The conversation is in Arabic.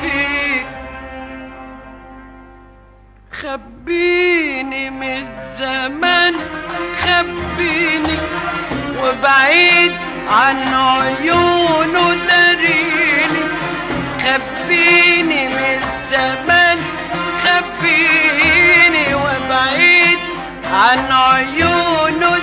فيك، خبيني من الزمان، خبيني وبعيد عن عيونه داريني، خبيني من الزمان، خبيني وبعيد عن عيونه